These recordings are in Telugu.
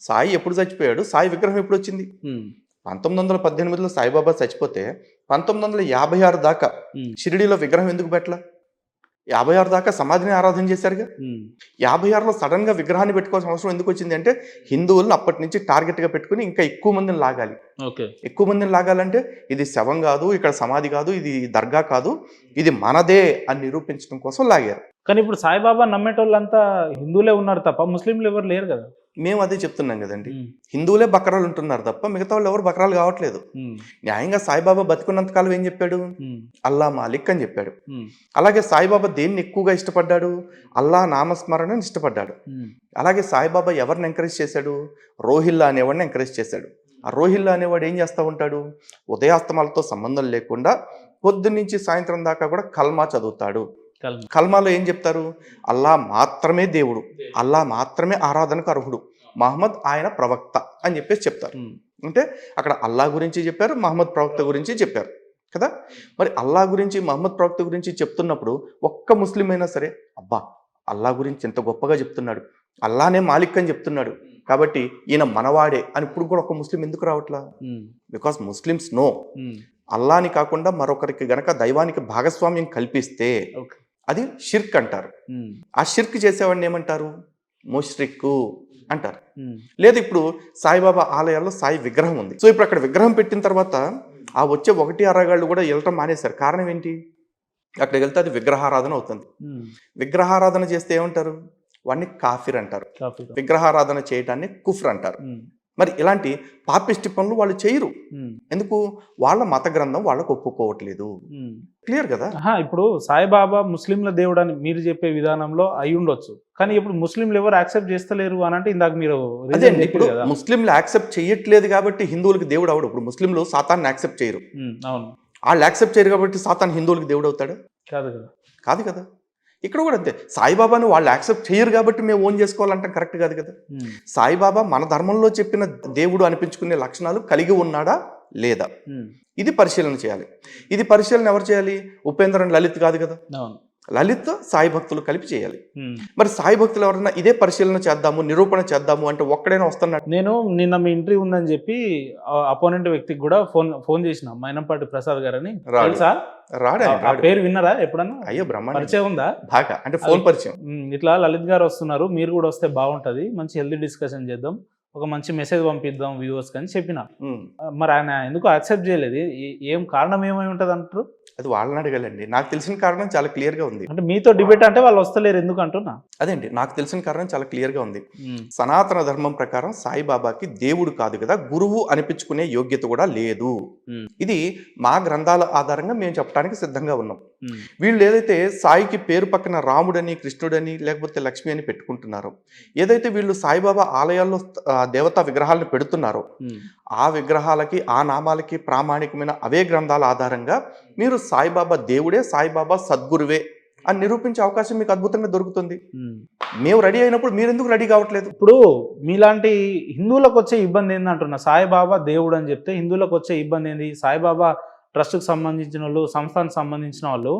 సాయి ఎప్పుడు చచ్చిపోయాడు, సాయి విగ్రహం ఎప్పుడు వచ్చింది? 1918లో సాయిబాబా చచ్చిపోతే 1956 దాకా షిరిడీలో విగ్రహం ఎందుకు పెట్టలా? 56 దాకా సమాధిని ఆరాధన చేశారుగా. 56లో సడన్ గా విగ్రహాన్ని పెట్టుకోవాల్సిన అవసరం ఎందుకు వచ్చింది అంటే, హిందువులను అప్పటి నుంచి టార్గెట్ గా పెట్టుకుని ఇంకా ఎక్కువ మందిని లాగాలి. ఎక్కువ మందిని లాగాలంటే ఇది శవం కాదు, ఇక్కడ సమాధి కాదు, ఇది దర్గా కాదు, ఇది మనదే అని నిరూపించడం కోసం లాగారు. కానీ ఇప్పుడు సాయిబాబా నమ్మేటోళ్ళంతా హిందువులే ఉన్నారు తప్ప ముస్లింలు ఎవరు లేరు కదా. మేము అదే చెప్తున్నాం కదండి, హిందువులే బకరాలు ఉంటున్నారు తప్ప మిగతా వాళ్ళు ఎవరు బకరాలు కావట్లేదు. న్యాయంగా సాయిబాబా బతుకున్నంత కాలం ఏం చెప్పాడు? అల్లా మాలిక్ అని చెప్పాడు. అలాగే సాయిబాబా దేన్ని ఎక్కువగా ఇష్టపడ్డాడు? అల్లా నామస్మరణని ఇష్టపడ్డాడు. అలాగే సాయిబాబా ఎవరిని ఎంకరేజ్ చేశాడు? రోహిల్లా అనేవాడిని ఎంకరేజ్ చేశాడు. ఆ రోహిల్లా అనేవాడు ఏం చేస్తూ ఉంటాడు? ఉదయాస్తమాలతో సంబంధం లేకుండా పొద్దున్నుంచి సాయంత్రం దాకా కూడా కల్మా చదువుతాడు. కల్మాలో ఏం చెప్తారు? అల్లా మాత్రమే దేవుడు, అల్లా మాత్రమే ఆరాధనకు అర్హుడు, మహమ్మద్ ఆయన ప్రవక్త అని చెప్పేసి చెప్తారు. అంటే అక్కడ అల్లా గురించి చెప్పారు, మహమ్మద్ ప్రవక్త గురించి చెప్పారు కదా. మరి అల్లా గురించి మహమ్మద్ ప్రవక్త గురించి చెప్తున్నప్పుడు ఒక్క ముస్లిం అయినా సరే, అబ్బా అల్లా గురించి ఎంత గొప్పగా చెప్తున్నాడు, అల్లానే మాలిక్ అని చెప్తున్నాడు కాబట్టి ఈయన మనవాడే అని ఇప్పుడు కూడా ఒక ముస్లిం ఎందుకు రావట్లా? బికాస్ ముస్లిమ్స్ నో, అల్లాని కాకుండా మరొకరికి గనక దైవానికి భాగస్వామ్యం కల్పిస్తే అది షిర్క్ అంటారు. ఆ షిర్క్ చేసేవాడిని ఏమంటారు? ముష్రిక్కు అంటారు. లేదు ఇప్పుడు సాయిబాబా ఆలయాల్లో సాయి విగ్రహం ఉంది. సో ఇప్పుడు అక్కడ విగ్రహం పెట్టిన తర్వాత ఆ వచ్చే 1 అరగాళ్ళు కూడా వెళ్ళటం మానేశారు. కారణం ఏంటి? అక్కడికి వెళ్తే అది విగ్రహారాధన అవుతుంది. విగ్రహారాధన చేస్తే ఏమంటారు? వాడిని కాఫిర్ అంటారు. విగ్రహారాధన చేయటాన్ని కుఫ్ర్ అంటారు. మరి ఇలాంటి పాపిష్టి పనులు వాళ్ళు చేయరు. ఎందుకు? వాళ్ళ మత గ్రంథం వాళ్ళకు ఒప్పుకోవట్లేదు. క్లియర్ కదా. ఇప్పుడు సాయిబాబా ముస్లింల దేవుడు అని మీరు చెప్పే విధానంలో అయి ఉండొచ్చు, కానీ ఇప్పుడు ముస్లింలు ఎవరు యాక్సెప్ట్ చేస్తలేరు అని అంటే ఇందాక మీరు ఇప్పుడు ముస్లింలు యాక్సెప్ట్ చేయట్లేదు కాబట్టి హిందువులకు దేవుడు అవడు. ఇప్పుడు ముస్లింలు సాతాన్ని యాక్సెప్ట్ చేయరు. అవును, వాళ్ళు యాక్సెప్ట్ చేయరు కాబట్టి సాతాన్ హిందువులకు దేవుడు అవుతాడు? కాదు కదా. కాదు కదా. ఇక్కడ కూడా అంతే, సాయిబాబాను వాళ్ళు యాక్సెప్ట్ చేయరు కాబట్టి మేము ఓన్ చేసుకోవాలంటే కరెక్ట్ కాదు కదా. సాయిబాబా మన ధర్మంలో చెప్పిన దేవుడు అనిపించుకునే లక్షణాలు కలిగి ఉన్నాడా లేదా, ఇది పరిశీలన చేయాలి. ఇది పరిశీలన ఎవరు చేయాలి? ఉపేంద్రన్ లలిత్ కాదు కదా. లలిత్ సాయి భక్తులు కలిపి చేయాలి. మరి సాయి భక్తులు ఎవరైనా ఇదే పరిశీలన చేద్దాము, నిరూపణ చేద్దాము అంటే ఒక్కడైనా వస్తున్నాడు. నేను నిన్న మీ ఇంటర్వ్యూ ఉందని చెప్పి అపోనెంట్ వ్యక్తికి కూడా ఫోన్ చేసిన, మైనంపాటి ప్రసాద్ గారని. పేరు విన్నారా ఎప్పుడన్నా? అయ్యో బ్రహ్మ, పరిచయం ఉందా? బాగా, అంటే ఫోన్ పరిచయం. ఇట్లా లలిత్ గారు వస్తున్నారు, మీరు కూడా వస్తే బాగుంటది, మంచి హెల్తీ డిస్కషన్ చేద్దాం, ఒక మంచి మెసేజ్ పంపిద్దాం వ్యూవర్స్ అని చెప్పిన. మరి ఆయన ఎందుకు యాక్సెప్ట్ చేయలేదు? ఏం కారణం ఏమై ఉంటుంది అంటారు? అది వాళ్ళని అడగాలండి. నాకు తెలిసిన కారణం చాలా క్లియర్ గా ఉంది. అంటే మీతో డిబేట్ అంటే వాళ్ళు వస్తలేరు ఎందుకు అంటున్నా? అదేంటి, నాకు తెలిసిన కారణం చాలా క్లియర్ గా ఉంది. సనాతన ధర్మం ప్రకారం సాయిబాబాకి దేవుడు కాదు కదా, గురువు అనిపించుకునే యోగ్యత కూడా లేదు. ఇది మా గ్రంథాల ఆధారంగా మేము చెప్పడానికి సిద్ధంగా ఉన్నాం. వీళ్ళు ఏదైతే సాయికి పేరు పక్కన రాముడని, కృష్ణుడని, లేకపోతే లక్ష్మి అని పెట్టుకుంటున్నారో, ఏదైతే వీళ్ళు సాయిబాబా ఆలయాల్లో దేవతా విగ్రహాలను పెడుతున్నారో, ఆ విగ్రహాలకి ఆ నామాలకి ప్రామాణికమైన అవే గ్రంథాల ఆధారంగా మీరు సాయిబాబా దేవుడే, సాయిబాబా సద్గురువే అని నిరూపించే అవకాశం మీకు అద్భుతంగా దొరుకుతుంది. మేము రెడీ అయినప్పుడు మీరు ఎందుకు రెడీ కావట్లేదు? ఇప్పుడు మీలాంటి హిందువులకు వచ్చే ఇబ్బంది ఏంటంటున్నా, సాయిబాబా దేవుడు అని చెప్తే హిందువులకు వచ్చే ఇబ్బంది ఏంది? సాయిబాబా ట్రస్ట్కి సంబంధించిన వాళ్ళు, సంస్థానికి సంబంధించిన వాళ్ళు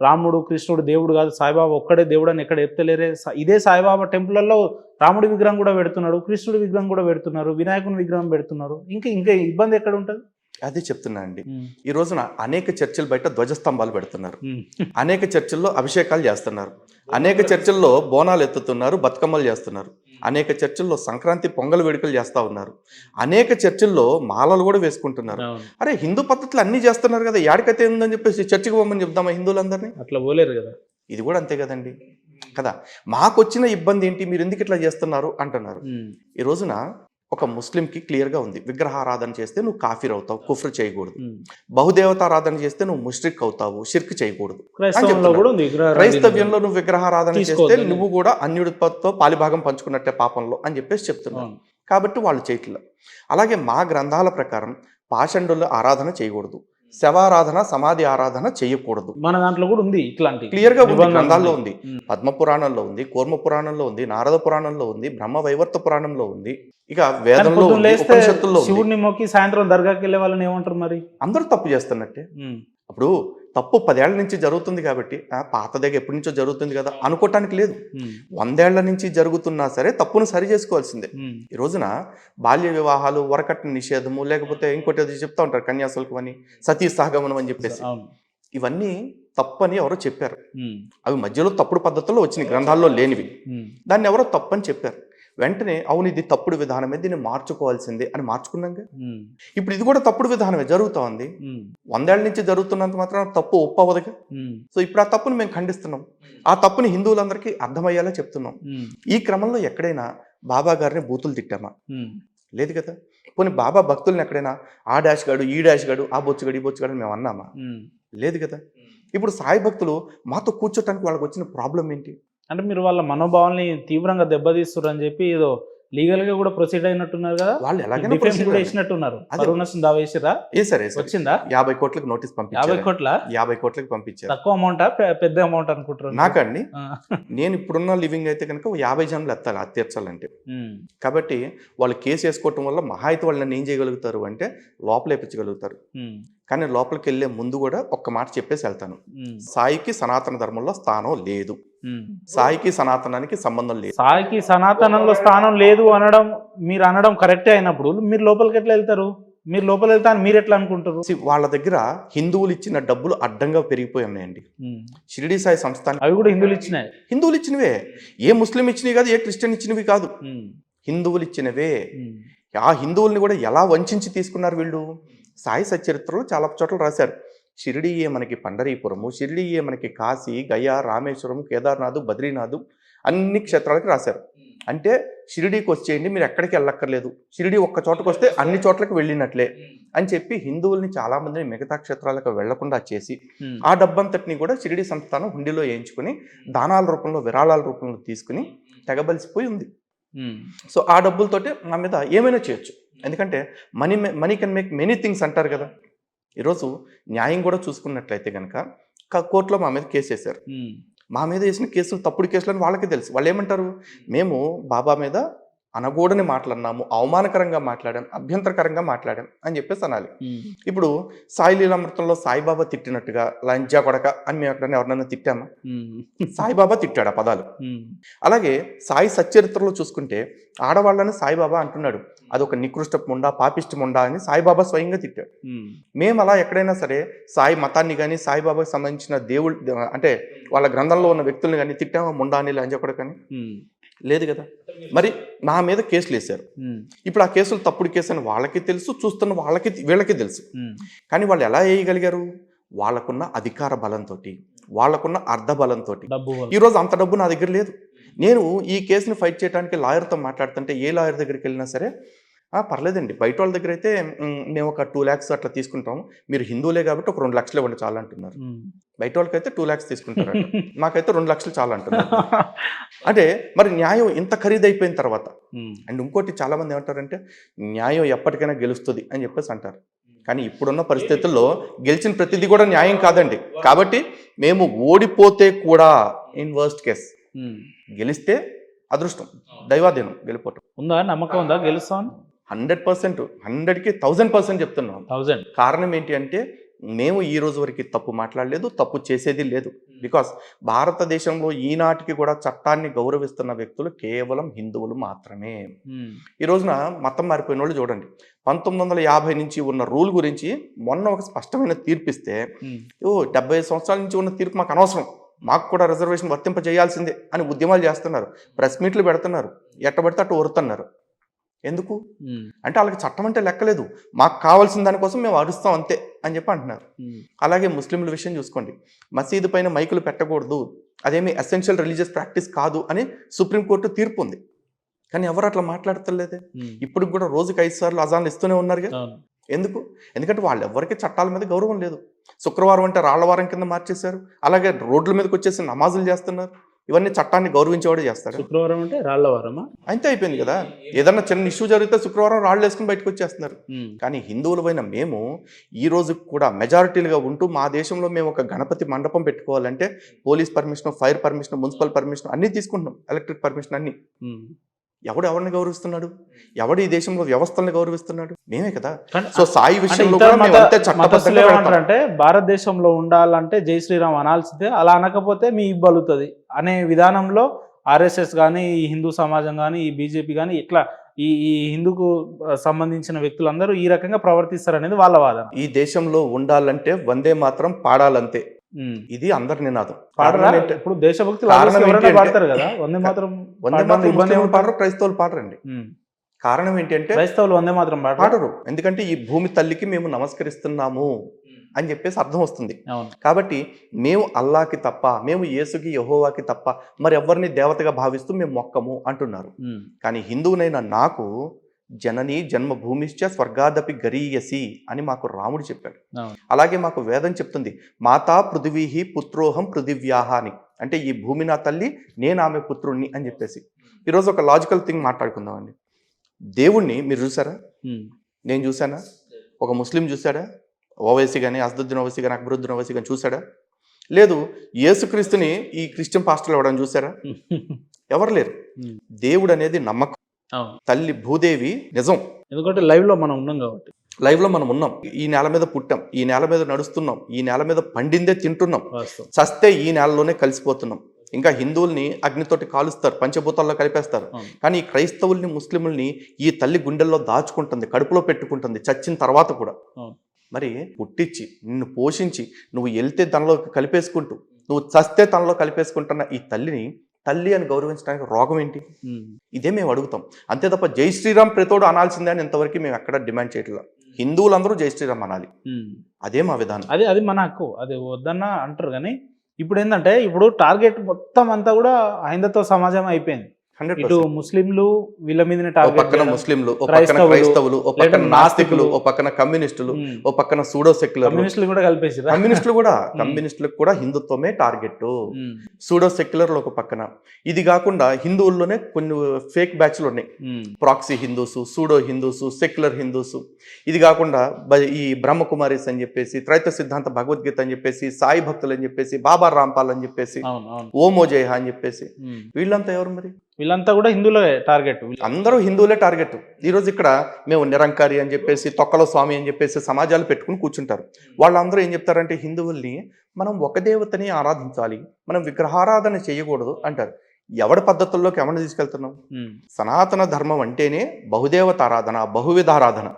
రాముడు కృష్ణుడు దేవుడు కాదు, సాయిబాబా ఒక్కడే దేవుడు అని ఎక్కడ చెప్తలేరే. ఇదే సాయిబాబా టెంపుల్లో రాముడి విగ్రహం కూడా పెడుతున్నారు, కృష్ణుడి విగ్రహం కూడా పెడుతున్నారు, వినాయకుని విగ్రహం పెడుతున్నారు. ఇంకా ఇబ్బంది ఎక్కడ ఉంటుంది? అదే చెప్తున్నా అండి. ఈ రోజున అనేక చర్చిలు బయట ధ్వజస్తంభాలు పెడుతున్నారు, అనేక చర్చిల్లో అభిషేకాలు చేస్తున్నారు, అనేక చర్చిల్లో బోనాలు ఎత్తుతున్నారు, బతుకమ్మలు చేస్తున్నారు, అనేక చర్చిల్లో సంక్రాంతి పొంగల్ వేడుకలు చేస్తూ ఉన్నారు, అనేక చర్చిల్లో మాలలు కూడా వేసుకుంటున్నారు. అరే హిందూ పద్ధతులు అన్ని చేస్తున్నారు కదా, ఏడికైతే ఉందని చెప్పేసి చర్చికి పోమని చెప్దామా హిందువులందరినీ? అట్లా పోలేరు కదా. ఇది కూడా అంతే కదండి కదా. మాకు వచ్చిన ఇబ్బంది ఏంటి, మీరు ఎందుకు ఇట్లా చేస్తున్నారు అంటున్నారు. ఈ రోజున ఒక ముస్లింకి క్లియర్గా ఉంది, విగ్రహారాధన చేస్తే నువ్వు కాఫిర్ అవుతావు, కుఫ్ర్ చేయకూడదు. బహుదేవతారాధన చేస్తే నువ్వు ముష్రిక్ అవుతావు, షిర్క్ చేయకూడదు. క్రైస్తవ్యంలో నువ్వు విగ్రహారాధన చేస్తే నువ్వు కూడా అన్యుడితో పాలిభాగం పంచుకున్నట్టే పాపంలో అని చెప్పేసి చెప్తున్నావు. కాబట్టి వాళ్ళు చేయట్లేదు. అలాగే మా గ్రంథాల ప్రకారం పాషండుల ఆరాధన చేయకూడదు, శవారాధన, సమాధి ఆరాధన చేయకూడదు. మన దాంట్లో కూడా ఉంది, ఇట్లాంటి క్లియర్ గా ఉంది, గ్రంథాల్లో ఉంది. పద్మ పురాణంలో ఉంది, కూర్మ పురాణంలో ఉంది, నారద పురాణంలో ఉంది, బ్రహ్మ వైవర్త పురాణంలో ఉంది, ఇక వేదంలో ఉంది, ఉపనిషత్తుల్లో ఉంది. శివుడిని మొక్కి సాయంత్రం దర్గాకి వెళ్ళే వాళ్ళని ఏమంటారు? మరి అందరూ తప్పు చేస్తున్నట్టే. అప్పుడు తప్పు 10 ఏళ్ల నుంచి జరుగుతుంది కాబట్టి పాతదేగా ఎప్పటి నుంచో జరుగుతుంది కదా అనుకోవటానికి లేదు. 100 ఏళ్ల నుంచి జరుగుతున్నా సరే తప్పును సరి చేసుకోవాల్సిందే. ఈ రోజున బాల్య వివాహాలు, వరకట్న నిషేధము, లేకపోతే ఇంకోటి ఏదో చెప్తా ఉంటారు కన్యాశుల్కం అని, సతీ సహగమనం అని చెప్పేసి, ఇవన్నీ తప్పని ఎవరో చెప్పారు. అవి మధ్యలో తప్పుడు పద్ధతుల్లో వచ్చినాయి, గ్రంథాల్లో లేనివి. దాన్ని ఎవరో తప్పని చెప్పారు. వెంటనే అవును ఇది తప్పుడు విధానమే, దీన్ని మార్చుకోవాల్సిందే అని మార్చుకున్నాక ఇప్పుడు ఇది కూడా తప్పుడు విధానమే జరుగుతూ ఉంది. 100 ఏళ్ల నుంచి జరుగుతున్నంత మాత్రం తప్పు ఒప్పవదుగా. సో ఇప్పుడు ఆ తప్పును మేము ఖండిస్తున్నాం. ఆ తప్పుని హిందువులందరికీ అర్థమయ్యేలా చెప్తున్నాం. ఈ క్రమంలో ఎక్కడైనా బాబా గారిని బూతులు తిట్టామా? లేదు కదా. పోనీ బాబా భక్తుల్ని ఎక్కడైనా ఆ డాష్ గాడు, ఈ డాష్ గాడు, ఆ బొచ్చుగాడు, ఈ బొచ్చుగాడు మేము అన్నామా? లేదు కదా. ఇప్పుడు సాయి భక్తులు మాతో కూర్చోటానికి వాళ్ళకి వచ్చిన ప్రాబ్లం ఏంటి అంటే మీరు వాళ్ళ మనోభావాల్ని తీవ్రంగా దెబ్బతీస్తున్నారు అని చెప్పి ఏదో లీగల్ గా కూడా ప్రొసీడ్ అయినట్టున్నారు కదా. వాళ్ళు ఎలాగైనా వేసినట్టున్నారు. వచ్చిందా 50 కోట్లకు నోటీస్ పంపించారు. 50 కోట్లకు పంపించారు. తక్కువ అమౌంటా పెద్ద అమౌంట్ అనుకుంటారు? నాకండి నేను ఇప్పుడున్న లివింగ్ అయితే కనుక 50 జన్లు ఎత్తాలి అది తీర్చాలంటే. కాబట్టి వాళ్ళు కేసు వేసుకోవటం వల్ల మహా అయితే వాళ్ళు నన్ను ఏం చేయగలుగుతారు అంటే లోపలేపించగలుగుతారు. కానీ లోపలికి వెళ్లే ముందు కూడా ఒక్క మాట చెప్పేసి వెళ్తాను. సాయికి సనాతన ధర్మంలో స్థానం లేదు. సాయికి సనాతనానికి సంబంధం లేదు. సాయికి సనాతనంలో స్థానం లేదు అనడం మీరు అనడం కరెక్టే అయినప్పుడు మీరు లోపలికి ఎట్లా వెళ్తారు? మీరు లోపల వెళ్తా అని మీరు ఎట్లా అనుకుంటారు? వాళ్ళ దగ్గర హిందువులు ఇచ్చిన డబ్బులు అడ్డంగా పెరిగిపోయి ఉన్నాయండి. షిరిడి సాయి సంస్థానం అవి కూడా హిందువులు ఇచ్చినవే. ఏ ముస్లిం ఇచ్చినవి కాదు, ఏ క్రిస్టియన్ ఇచ్చినవి కాదు, హిందువులు ఇచ్చినవే. ఆ హిందువుల్ని కూడా ఎలా వంచి తీసుకున్నారు వీళ్ళు. సాయి సచరిత్రలో చాలా చోట్ల రాశారు. షిరిడియే మనకి పండరీపురము, షిరిడియే మనకి కాశీ, గయా, రామేశ్వరం, కేదార్నాథ్, బద్రీనాథ్ అన్ని క్షేత్రాలకి రాశారు. అంటే షిరిడీకి వచ్చేయండి, మీరు ఎక్కడికి వెళ్ళక్కర్లేదు, షిరిడి ఒక్క చోటకు వస్తే అన్ని చోట్లకి వెళ్ళినట్లే అని చెప్పి హిందువుల్ని చాలా మందిని మిగతా క్షేత్రాలకు వెళ్లకుండా చేసి ఆ డబ్బంతటిని కూడా షిరిడి సంస్థానం హుండీలో వేయించుకుని దానాల రూపంలో, విరాళాల రూపంలో తీసుకుని తెగబలిసిపోయి ఉంది. సో ఆ డబ్బులతోటి మా మీద ఏమైనా చేయొచ్చు. ఎందుకంటే money can make many things అంటారు కదా. ఈరోజు న్యాయం కూడా చూసుకున్నట్లయితే కనుక కోర్టులో మా మీద కేసు వేశారు. మా మీద వేసిన కేసులు తప్పుడు కేసులు అని వాళ్ళకి తెలుసు. వాళ్ళు ఏమంటారు, మేము బాబా మీద అనగూడని మాట్లాడినాము, అవమానకరంగా మాట్లాడాం, అభ్యంతరకరంగా మాట్లాడాం అని చెప్పేసి అనాలి. ఇప్పుడు సాయి లీలామృతంలో సాయిబాబా తిట్టినట్టుగా లంజా కొడక అని మేము ఎక్కడైనా ఎవరినైనా తిట్టామా? సాయిబాబా తిట్టాడు ఆ పదాలు. అలాగే సాయి సచ్చరిత్రలో చూసుకుంటే ఆడవాళ్ళని సాయిబాబా అంటున్నాడు, అదొక నికృష్ట ముండా, పాపిష్టి ముండా అని సాయిబాబా స్వయంగా తిట్టాడు. మేము అలా ఎక్కడైనా సరే సాయి మతాన్ని కానీ సాయిబాబాకి సంబంధించిన దేవుడు అంటే వాళ్ళ గ్రంథంలో ఉన్న వ్యక్తుల్ని కానీ తిట్టామా ముండా అని, లంజా కొడక అని? లేదు కదా. మరి నా మీద కేసులు వేశారు. ఇప్పుడు ఆ కేసులు తప్పుడు కేసు అని వాళ్ళకి తెలుసు, చూస్తున్న వాళ్ళకి వీళ్ళకి తెలుసు. కానీ వాళ్ళు ఎలా వేయగలిగారు? వాళ్ళకున్న అధికార బలంతో, వాళ్ళకున్న అర్ధ బలంతో. ఈరోజు అంత డబ్బు నా దగ్గర లేదు. నేను ఈ కేసుని ఫైట్ చేయడానికి లాయర్తో మాట్లాడుతుంటే ఏ లాయర్ దగ్గరికి వెళ్ళినా సరే పర్లేదండి, బయట వాళ్ళ దగ్గర అయితే మేము ఒక 2 lakhs అట్లా తీసుకుంటాం, మీరు హిందువులే కాబట్టి ఒక 2 లక్షలు ఇవ్వండి చాలా అంటున్నారు. బయట వాళ్ళకైతే 2 lakhs తీసుకుంటారు, నాకైతే 2 లక్షలు చాలా అంటున్నారు. అంటే మరి న్యాయం ఇంత ఖరీదైపోయిన తర్వాత, అండ్ ఇంకోటి చాలా మంది ఏమంటారంటే న్యాయం ఎప్పటికైనా గెలుస్తుంది అని చెప్పేసి అంటారు. కానీ ఇప్పుడున్న పరిస్థితుల్లో గెలిచిన ప్రతిదీ కూడా న్యాయం కాదండి. కాబట్టి మేము ఓడిపోతే కూడా ఇన్ వర్స్ట్ కేస్, గెలిస్తే అదృష్టం, దైవాధీనం, గెలిపోవటం. ఉందా నమ్మకం ఉందా గెలుస్తాం? 100%, 100కి 1000% చెప్తున్నాం. కారణం ఏంటి అంటే మేము ఈ రోజు వరకు తప్పు మాట్లాడలేదు, తప్పు చేసేది లేదు. బికాస్ భారతదేశంలో ఈనాటికి కూడా చట్టాన్ని గౌరవిస్తున్న వ్యక్తులు కేవలం హిందువులు మాత్రమే. ఈ రోజున మతం మారిపోయిన వాళ్ళు చూడండి, 1950 నుంచి ఉన్న రూల్ గురించి మొన్న ఒక స్పష్టమైన తీర్పిస్తే 75 సంవత్సరాల నుంచి ఉన్న తీర్పు మాకు అనవసరం, మాకు కూడా రిజర్వేషన్ వర్తింపజేయాల్సిందే అని ఉద్యమాలు చేస్తున్నారు, ప్రెస్ మీట్లు పెడుతున్నారు, ఎట్టబడితే అటు వరుతున్నారు. ఎందుకు అంటే వాళ్ళకి చట్టం అంటే లెక్కలేదు, మాకు కావాల్సిన దానికోసం మేము అరుస్తాం అంతే అని చెప్పి అంటున్నారు. అలాగే ముస్లింల విషయం చూసుకోండి, మసీదు పైన మైకులు పెట్టకూడదు, అదేమి ఎసెన్షియల్ రిలీజియస్ ప్రాక్టీస్ కాదు అని సుప్రీంకోర్టు తీర్పు ఉంది. కానీ ఎవరు అట్లా మాట్లాడతలేదే. ఇప్పుడు కూడా రోజుకి 5 సార్లు అజాన్లు ఇస్తూనే ఉన్నారుగా. ఎందుకు? ఎందుకంటే వాళ్ళు ఎవరికి చట్టాల మీద గౌరవం లేదు. శుక్రవారం అంటే రాళ్లవారం కింద మార్చేశారు. అలాగే రోడ్ల మీదకి వచ్చేసి నమాజులు చేస్తున్నారు. ఇవన్నీ చట్టాన్ని గౌరవించేవాడు చేస్తాడు. శుక్రవారం అంటే రాళ్లవారమా? అంతే అయిపోయింది కదా. ఏదన్నా చిన్న ఇష్యూ జరిగితే శుక్రవారం రాళ్ళు వేసుకుని బయటకు వచ్చేస్తున్నారు. కానీ హిందువులమైన మేము ఈ రోజు కూడా మెజారిటీలుగా ఉంటూ మా దేశంలో మేము ఒక గణపతి మండపం పెట్టుకోవాలంటే police permission, fire permission, municipal permission అన్నీ తీసుకుంటున్నాం, ఎలక్ట్రిక్ పర్మిషన్ అన్ని. ఎవడు ఎవరిని గౌరవిస్తున్నాడు? ఎవడు ఈ దేశంలో వ్యవస్థలను గౌరవిస్తున్నాడు? మేమే కదా. కానీ- సో సాయి అంటే విషయంలో ఇతర కూడా మేము అంతే చట్టబద్ధంగా వెళ్తాం. ఏమంటారంటే భారతదేశంలో ఉండాలంటే జై శ్రీరామ్ అనాల్సిందే, అలా అనకపోతే మీ ఇబ్బలుతుంది అనే విధానంలో ఆర్ఎస్ఎస్ కానీ, ఈ హిందూ సమాజం కానీ, ఈ బీజేపీ కానీ, ఇట్లా ఈ హిందూకు సంబంధించిన వ్యక్తులందరూ ఈ రకంగా ప్రవర్తిస్తారు అనేది వాళ్ళ వాదన. ఈ దేశంలో ఉండాలంటే వందే మాత్రం పాడాలంతే. ఇది అందరి నినాదం. పాడరా? కారణం ఏంటి? ఇప్పుడు దేశభక్తి కారణం ఏంటి అంటే- పాడతారు కదా, వందే మాత్రం వందే పాడడంలో మాత్రం ఇబ్బంది ముస్లింలు ఏముంటుంది? పాడరు, క్రైస్తవులు పాడరండి. కారణం ఏంటి అంటే క్రైస్తవులు వందే మాత్రం పాడరు. పాడరు. ఎందుకంటే ఈ భూమి తల్లికి మేము నమస్కరిస్తున్నాము అని చెప్పేసి అర్థం వస్తుంది. అవును. కాబట్టి మేము అల్లాకి తప్ప, మేము యేసుకి యెహోవాకి తప్ప మరి ఎవరిని దేవతగా భావిస్తూ మేము మొక్కము అంటున్నారు. కానీ హిందువునైన నాకు జనని జన్మభూమిశ్చ స్వర్గాదపి గరీయసి అని మాకు రాముడు చెప్పాడు. అవును. అలాగే మాకు వేదం చెప్తుంది, మాతా పృథివీహి పుత్రోహం పృథివ్యాహ అని. అంటే ఈ భూమి నా తల్లి, నేను ఆమె పుత్రుణ్ణి అని చెప్పేసి. ఈరోజు ఒక లాజికల్ థింగ్ మాట్లాడుకుందామండి. దేవుణ్ణి మీరు చూసారా? నేను చూసానా? ఒక ముస్లిం చూసాడా? ఓవైసీ కానీ, అసదుద్దీన్ ఓవైసీ కానీ, అక్బరుద్దీన్ ఓవైసీ కానీ చూసాడా? లేదు. యేసుక్రీస్తుని ఈ క్రిస్టియన్ పాస్టర్లు ఎవడని చూసారా? ఎవరు లేరు. దేవుడు అనేది నమ్మకం. తల్లి భూదేవి నిజం. ఎందుకంటే లైవ్ లో మనం ఉన్నాం కాబట్టి. లైవ్ లో మనం ఉన్నాం. ఈ నేల మీద పుట్టాం, ఈ నేల మీద నడుస్తున్నాం, ఈ నేల మీద పండిందే తింటున్నాం, చస్తే ఈ నేలలోనే కలిసిపోతున్నాం. ఇంకా హిందువుల్ని అగ్నితోటి కాలుస్తారు, పంచభూతాల్లో కలిపేస్తారు. కానీ ఈ క్రైస్తవుల్ని, ముస్లింల్ని ఈ తల్లి గుండెల్లో దాచుకుంటుంది, కడుపులో పెట్టుకుంటుంది చచ్చిన తర్వాత కూడా. మరి పుట్టించి నిన్ను పోషించి నువ్వు వెళ్తే తనలో కలిపేసుకుంటూ, నువ్వు చస్తే తనలో కలిపేసుకుంటున్న ఈ తల్లిని తల్లి అని గౌరవించడానికి రోగం ఏంటి? ఇదే మేము అడుగుతాం. అంతే తప్ప జై శ్రీరామ్ ప్రతోడు అనాల్సిందే అని ఇంతవరకు మేము ఎక్కడ డిమాండ్ చేయట్లేదు. హిందువులందరూ జై శ్రీరామ్ అనాలి, అదే మా విధానం. అది మన హక్కు, అది వద్దన్న అంటారు. కానీ ఇప్పుడు ఏంటంటే, ఇప్పుడు టార్గెట్ మొత్తం అంతా కూడా హైందవ సమాజం అయిపోయింది. ఇటు ముస్లింలు వీళ్ళ మీద పక్కన ముస్లింలు, ఓ పక్కన క్రైస్తవులు, ఓ పక్కన నాస్తికులు, ఓ పక్కన కమ్యూనిస్టులు, ఓ పక్కన సూడో సెక్యులర్. కమ్యూనిస్టులు కూడా కలిపేసి కమ్యూనిస్టులకు కూడా హిందుత్వమే టార్గెట్. సూడో సెక్యులర్లు ఒక పక్కన. ఇది కాకుండా హిందువుల్లోనే కొన్ని ఫేక్ బ్యాచ్లు ఉన్నాయి. Proxy Hindus, pseudo Hindus, secular Hindus. ఇది కాకుండా ఈ బ్రహ్మకుమారిస్ అని చెప్పేసి, త్రైత సిద్ధాంత భగవద్గీత అని చెప్పేసి, సాయి భక్తులు అని చెప్పేసి, బాబా రాంపాల్ అని చెప్పేసి, ఓమో జయహ అని చెప్పేసి, వీళ్ళంతా ఎవరు? మరి వీళ్ళంతా కూడా హిందువులే టార్గెట్. అందరూ హిందువులే టార్గెట్. ఈరోజు ఇక్కడ మేము నిరంకారి అని చెప్పేసి, తొక్కలో స్వామి అని చెప్పేసి సమాజాలు పెట్టుకుని కూర్చుంటారు. వాళ్ళందరూ ఏం చెప్తారంటే, హిందువుల్ని మనం ఒక దేవతని ఆరాధించాలి, మనం విగ్రహారాధన చేయకూడదు అంటారు. ఎవడి పద్ధతుల్లోకి ఎవరిని తీసుకెళ్తున్నాం? సనాతన ధర్మం అంటేనే బహుదేవత ఆరాధన, బహువిధ ఆరాధన.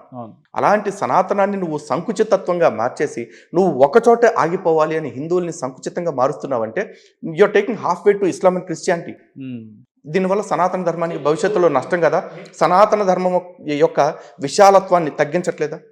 అలాంటి సనాతనాన్ని నువ్వు సంకుచితత్వంగా మార్చేసి నువ్వు ఒకచోటే ఆగిపోవాలి అని హిందువుల్ని సంకుచితంగా మారుస్తున్నావంటే you're taking half way to Islam and Christianity. దీనివల్ల సనాతన ధర్మానికి భవిష్యత్తులో నష్టం కదా. సనాతన ధర్మం యొక్క విశాలత్వాన్ని తగ్గించట్లేదా?